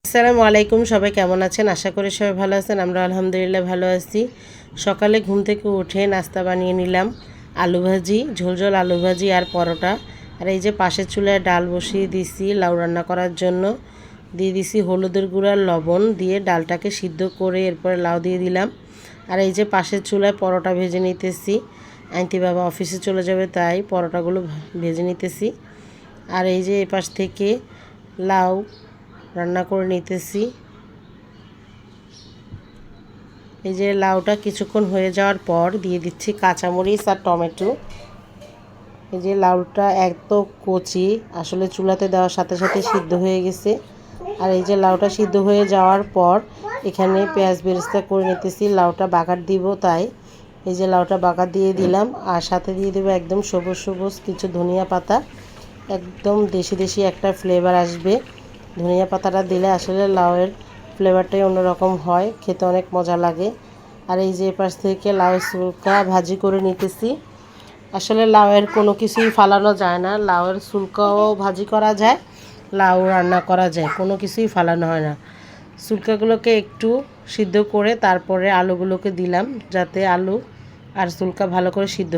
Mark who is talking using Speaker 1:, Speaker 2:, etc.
Speaker 1: আসসালামু আলাইকুম, সবাই কেমন আছেন? আশা করি সবাই ভালো আছেন। আমরা আলহামদুলিল্লাহ ভালো আছি। সকালে ঘুম থেকে উঠে নাস্তা বানিয়ে নিলাম, আলু ভাজি, ঝোল ঝোল আলু ভাজি আর পরোটা। আর এই যে পাশের চুলায় ডাল বসিয়ে দিছি লাউ রান্না করার জন্য। দিয়ে দিছি হলুদের গুঁড়া, লবণ দিয়ে ডালটাকে সিদ্ধ করে এরপরে লাউ দিয়ে দিলাম। আর এই যে পাশের চুলায় পরোটা ভেজে নিতেছি। আইনতি বাবা অফিসে চলে যাবে তাই পরোটাগুলো ভেজে নিতেছি। আর এই যে এপাশ থেকে লাউ রান্না করে নিতেছি। এই যে লাউটা কিছুক্ষণ হয়ে যাওয়ার পর দিয়ে দিচ্ছি কাঁচামরিচ আর টমেটো। এই যে লাউটা এত কচি, আসলে চুলাতে দেওয়ার সাথে সাথে সিদ্ধ হয়ে গেছে। আর এই যে লাউটা সিদ্ধ হয়ে যাওয়ার পর এখানে পেঁয়াজ বেরেস্তা করে নিতেছি, লাউটা বাগার দিব তাই। এই যে লাউটা বাগার দিয়ে দিলাম, আর সাথে দিয়ে দেবো একদম সবুজ সবুজ কিছু ধনিয়া পাতা। একদম দেশি দেশি একটা ফ্লেভার আসবে। ধনিয়া পাতাটা দিলে আসলে লাউয়ের ফ্লেভারটাই অন্যরকম হয়, খেতে অনেক মজা লাগে। আর এই যে পাশ থেকে লাউ সুলকা ভাজি করে নিতেছি। আসলে লাউয়ের কোনো কিছুই ফালানো যায় না, লাউয়ের সুলকাও ভাজি করা যায়, লাউ রান্না করা যায়, কোনো কিছুই ফালানো হয় না। সুলকাগুলোকে একটু সিদ্ধ করে তারপরে আলুগুলোকে দিলাম, যাতে আলু আর সুলকা ভালো করে সিদ্ধ